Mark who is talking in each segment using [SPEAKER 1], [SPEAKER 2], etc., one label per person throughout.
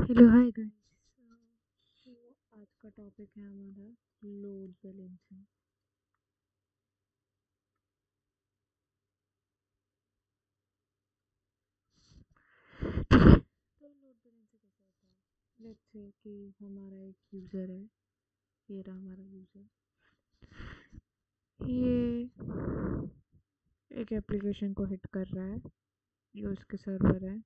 [SPEAKER 1] Hello hi guys. तो आज का टॉपिक है हमारा लोड बैलेंसिंग। ठीक है, तो लोड बैलेंसिंग कैसे होता है? लेट्स से कि हमारा एक यूज़र है। ये रहा हमारा यूज़र। ये एक एप्लीकेशन को हिट कर रहा है। ये उसके सर्वर है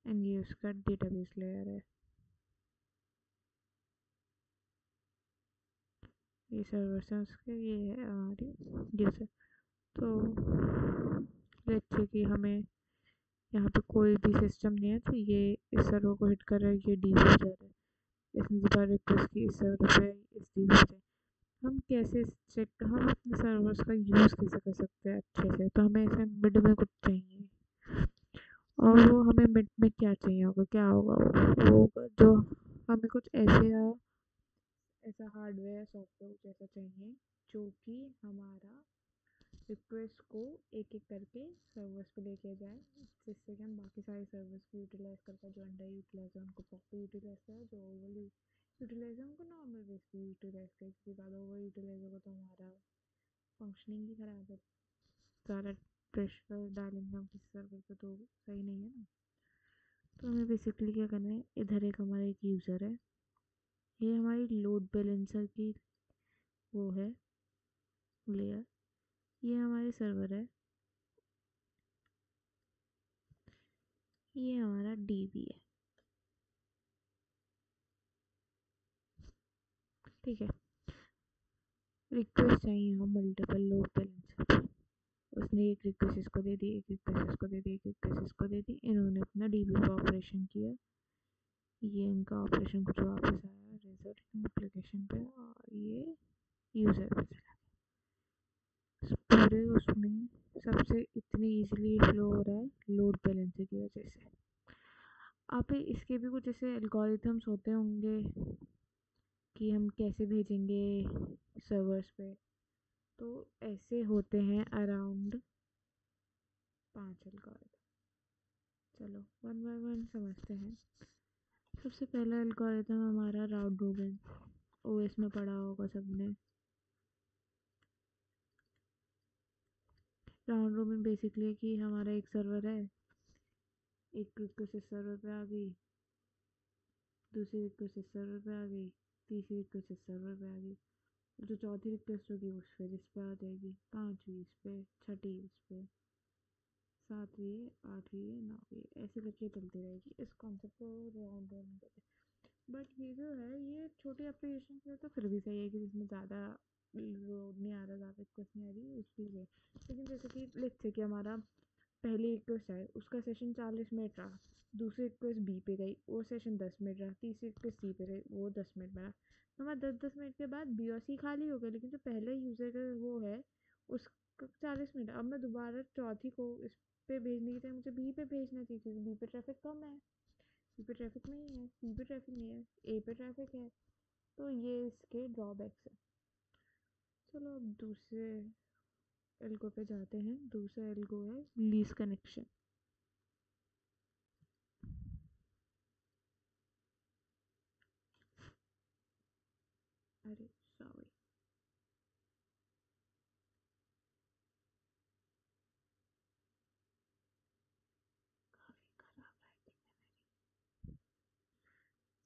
[SPEAKER 1] एंड ये उसका डेटाबेस लेयर है। ये सर्वर से उसके, ये है हमारी यूज़र। तो लेट्स से कि हमें यहाँ पे कोई भी सिस्टम नहीं है, तो ये इस सर्वर को हिट कर रहा है। ये डी यूज़र है। इसने दोबारा रिक्वेस्ट की इस सर्वर पे, इस डी पे। हम कैसे चेक, हम अपने सर्वर्स का यूज़ कैसे कर सकते हैं अच्छे से? तो हमें ऐसे मिड में कुछ चाहिए। और वो हमें मिड में क्या चाहिए होगा, क्या होगा वो होगा जो हमें कुछ ऐसे ऐसा हार्डवेयर सॉफ्टवेयर जैसा चाहिए जो कि हमारा रिक्वेस्ट को एक एक करके सर्वर्स पे लेके जाए, जिससे कि हम बाकी सारे सर्वर्स को यूटिलाइज कर पाए। जो अंडर यूटिलाइज है उनको प्रॉपर यूटिलाइज करें, जो ओवर यूटिलाइज है उनको नॉर्मल बेस पे यूटिलाइज करें, क्योंकि ज़्यादा ओवर यूटिलाइज होगा तो हमारा फंक्शनिंग ही खराब है। ज़्यादा प्रेशर डालेंगे हम किसी सर्वर पे तो सही नहीं है ना। तो हमें बेसिकली क्या करना है, इधर एक हमारा एक यूज़र है। ये हमारी लोड बैलेंसर की वो है लेयर। ये हमारे सर्वर है। ये हमारा डीबी है। ठीक है, रिक्वेस्ट चाहिए हो मल्टीपल लोड बैलेंसर पे। उसने एक रिक्वेस्ट इसको दे दी, एक रिक्वेस्ट इसको दे दी, एक रिक्वेस्ट इसको दे दी। इन्होंने अपना डीबी पे ऑपरेशन किया। ये इनका ऑपरेशन कुछ वापस आया रिजल्ट एप्लीकेशन पे, और ये यूज़र पे चला। पूरे उसमें सबसे इतनी इजीली फ्लो हो रहा है लोड बैलेंसिंग की वजह से। आप इसके भी कुछ ऐसे एल्गोरिथम्स होते होंगे कि हम कैसे भेजेंगे सर्वर्स पे। तो ऐसे होते हैं अराउंड 5 एल्गोरिथम। चलो वन बाय वन समझते हैं। सबसे पहला एल्गोरिथम हमारा राउंड रोबिन। ओएस में पढ़ा होगा सबने। राउंड रोबिन बेसिकली कि हमारा एक सर्वर है, एक रिक्वेस्ट इस सर्वर पे आ गई, दूसरी रिक्वेस्ट इस सर्वर पे आ गई, तीसरी रिक्वेस्ट इस सर्वर पे आ गई, जो चौथी रिक्वेस्ट होगी उस फिर इस पे आ जाएगी, पांचवी इस पे, छठी इस पे, सातवीं, आठवीं, नौवीं, ऐसे करके चलती रहेगी। इस कॉन्सेप्ट को राउंड रोबिन कहते हैं। बट ये जो है, ये छोटी एप्लीकेशन के लिए तो फिर भी सही है कि जिसमें ज़्यादा लोड नहीं आ रहा, ज़्यादा रिक्वेस्ट नहीं आ रही, उसके लिए। लेकिन जैसे कि लेट्स से कि हमारा पहली रिक्वेस्ट है, उसका सेशन 40 मिनट रहा। दूसरी रिक्वेस्ट बी पे गई, वो सेशन 10 मिनट रहा। तीसरी रिक्वेस्ट सी पे गई, वो 10 मिनट में रहा। तो हमारा 10-10 मिनट के बाद बी और सी खाली हो गए, लेकिन जो पहले यूज़र का वो है उसका 40 मिनट। अब मैं दोबारा चौथी को इस पे भेजने की टाइम मुझे बी पे भेजना चाहिए, क्योंकि बी पे ट्रैफिक कम है, बी पे ट्रैफिक नहीं है, सी पे ट्रैफिक नहीं है, ए पे ट्रैफिक है। तो ये इसके ड्रॉबैक्स है। चलो अब दूसरे एल्गो पे जाते हैं। दूसरा एल्गो है लीज कनेक्शन। अरे सॉरी।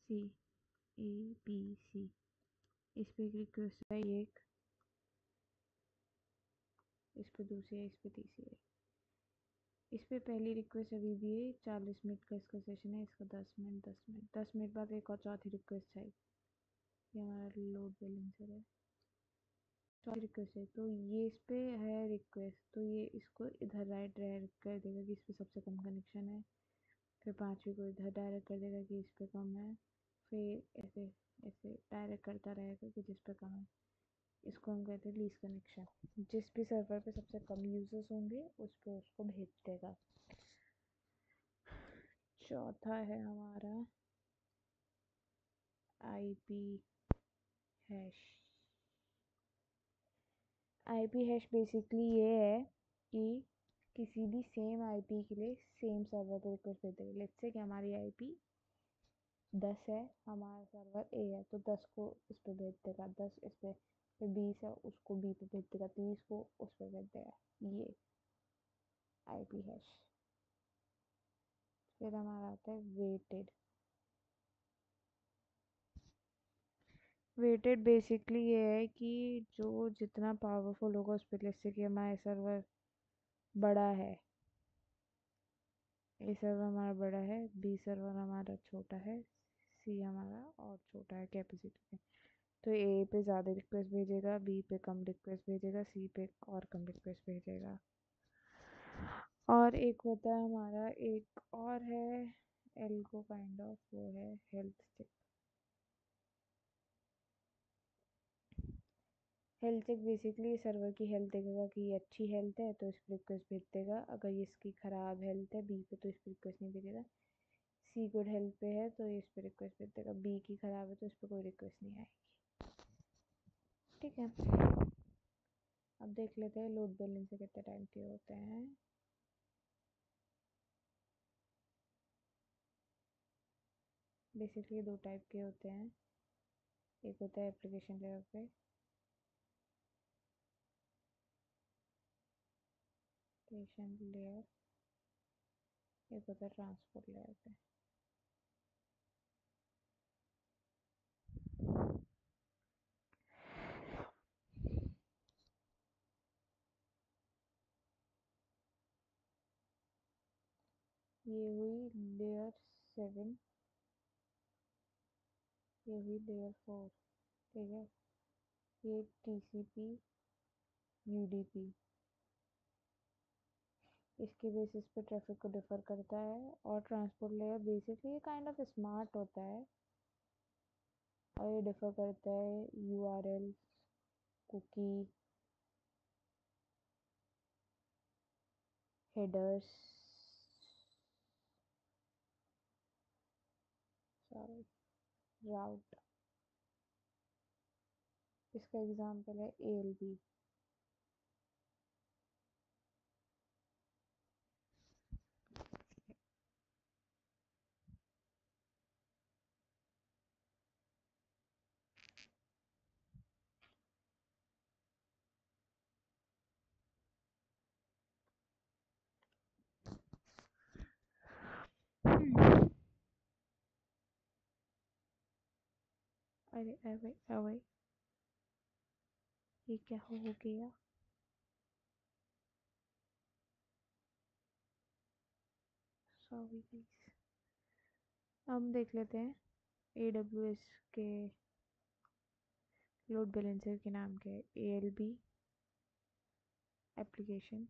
[SPEAKER 1] सी, ए, बी, सी। इस पे एक रिक्वेस्ट है, एक इस पे दूसरी है, इस पे तीसरी है। इस पे पहली रिक्वेस्ट अभी भी है, 40 मिनट का इसका सेशन है, इसका 10 मिनट, 10 मिनट, 10 मिनट बाद एक और चौथी रिक्वेस्ट है। ये हमारा लोड बैलेंसर है। चौथी रिक्वेस्ट है, तो ये इस पे है रिक्वेस्ट, तो ये इसको इधर राइट डायरेक्ट कर देगा कि इस पे सबसे कम कनेक्शन है। फिर पांचवी को इधर डायरेक्ट कर देगा कि इस पे कम है। फिर ऐसे ऐसे डायरेक्ट करता रहेगा कि जिस पे कम है। इसको हम कहते हैं लीज कनेक्शन। जिस भी सर्वर पे सबसे कम यूजर्स होंगे उस पे उसको भेज देगा। चौथा है हमारा IP hash. IP hash basically ये है कि किसी भी सेम आईपी के लिए सेम सर्वर पे रिक्वेस्ट भेज देगा। लेट्स से कि हमारी आईपी 10 है, हमारा सर्वर ए है, तो 10 को इस पे भेज देगा, 10 इस पे, फिर 20 है उसको बी पे भेज देगा, 30 को उस पे भेज देगा, ये आईपी हैश। फिर हमारा आता है वेटेड। वेटेड बेसिकली ये है कि जो जितना पावरफुल होगा उस पर, जैसे कि हमारा सर्वर बड़ा है, ए सर्वर हमारा बड़ा है, बी सर्वर हमारा छोटा है, सी हमारा और छोटा है कैपेसिटी में, तो ए पे ज़्यादा रिक्वेस्ट भेजेगा, बी पे कम रिक्वेस्ट भेजेगा, सी पे और कम रिक्वेस्ट भेजेगा। और एक होता है हमारा, एक और है एल्गो काइंड ऑफ, वो है health check. Health check basically server की हेल्थ देखेगा कि ये अच्छी हेल्थ है तो इस पर रिक्वेस्ट भेज देगा, अगर ये इसकी ख़राब हेल्थ है बी पे तो इस पर रिक्वेस्ट नहीं भेजेगा, सी गुड हेल्थ पे है तो इस पर रिक्वेस्ट भेज देगा, बी की ख़राब है तो इस पर कोई रिक्वेस्ट नहीं आएगी। ठीक है, अब देख लेते हैं लोड बैलेंस से कितने टाइप के होते हैं। बेसिकली दो टाइप के होते हैं, एक होता है एप्लीकेशन लेयर पे, एप्लीकेशन लेयर, एक होता है ट्रांसपोर्ट लेयर पे। ये हुई लेयर 7, ये हुई लेयर 4। ठीक है, ये टीसीपी यूडीपी इसके बेसिस पे ट्रैफिक को डिफर करता है, और transport layer basically kind of smart होता है और ये डिफर करता है यूआरएल, कुकी, हेडर्स, सॉरी, राउट। इसका एग्जांपल है एएलबी। अरे अरे अरे, ये क्या हो गया? Sorry please. हम देख लेते हैं AWS के लोड बैलेंसर के नाम के, ALB application,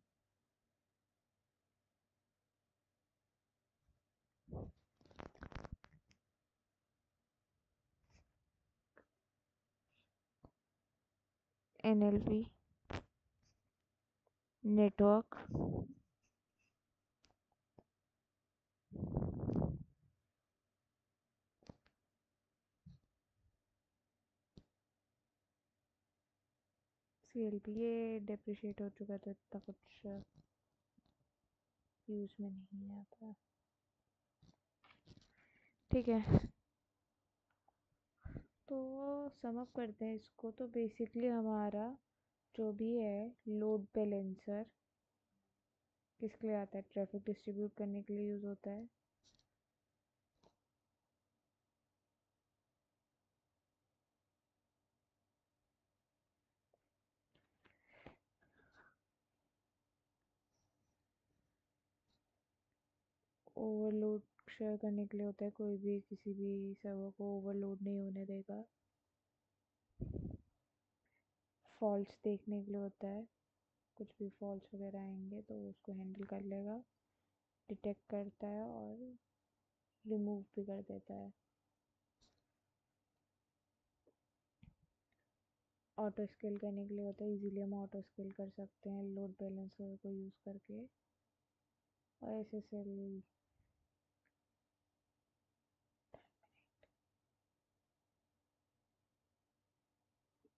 [SPEAKER 1] NLP network, CLP। ये डिप्रिशिएट हो चुका तो इतना कुछ यूज में नहीं आता। ठीक है, तो सम अप करते हैं इसको। तो बेसिकली हमारा जो भी है लोड बैलेंसर किसके लिए आता है? ट्रैफिक डिस्ट्रीब्यूट करने के लिए यूज़ होता है। ओवरलोड शेयर करने के लिए होता है, कोई भी किसी भी सर्वर को ओवरलोड नहीं होने देगा। फॉल्स देखने के लिए होता है, कुछ भी फॉल्स वगैरह आएंगे तो उसको हैंडल कर लेगा, डिटेक्ट करता है और रिमूव भी कर देता है। ऑटो स्केल करने के लिए होता है, इजीली हम ऑटो स्केल कर सकते हैं लोड बैलेंसर को यूज़ करके। और SSL,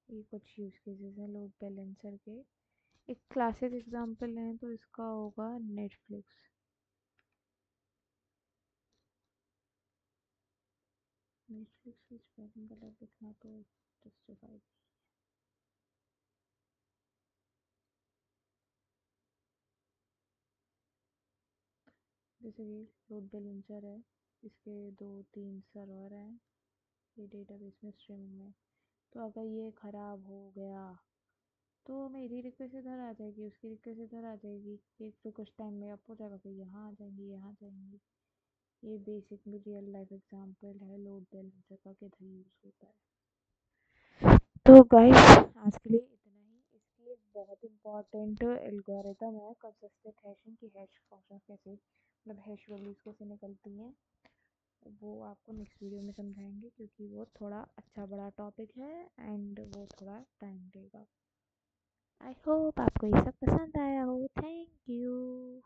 [SPEAKER 1] ये कुछ यूज़ केसेस हैं लोड बैलेंसर के। एक क्लासिक एग्जांपल है तो इसका होगा नेटफ्लिक्स। नेटफ्लिक्स की स्पेलिंग गलत लिखना तो जस्टिफाइड। जैसे कि लोड बैलेंसर है, इसके 2-3 सर्वर हैं, ये डेटाबेस में स्ट्रीमिंग में। तो अगर ये ख़राब हो गया तो मेरी रिक्वेस्ट इधर आ जाएगी, उसकी रिक्वेस्ट इधर आ जाएगी, एक तो कुछ टाइम में अप हो जाएगा, फिर यहाँ आ जाएंगी, यहाँ जाएंगी। ये बेसिक में रियल लाइफ एग्जांपल है लोड बैलेंसर का किधर यूज़ होता है। तो गाइस आज के लिए इतना ही। इसकी एक बहुत इंपॉर्टेंट एल्गोरिथम है कंसिस्टेंट हैशिंग की, हैश फंक्शन कैसे मतलब हैश वैल्यूज कैसे निकलती हैं, वो आपको नेक्स्ट वीडियो में समझाएंगे, क्योंकि वो थोड़ा अच्छा बड़ा टॉपिक है एंड वो थोड़ा टाइम लेगा। आई होप आपको ये सब पसंद आया हो। Thank you.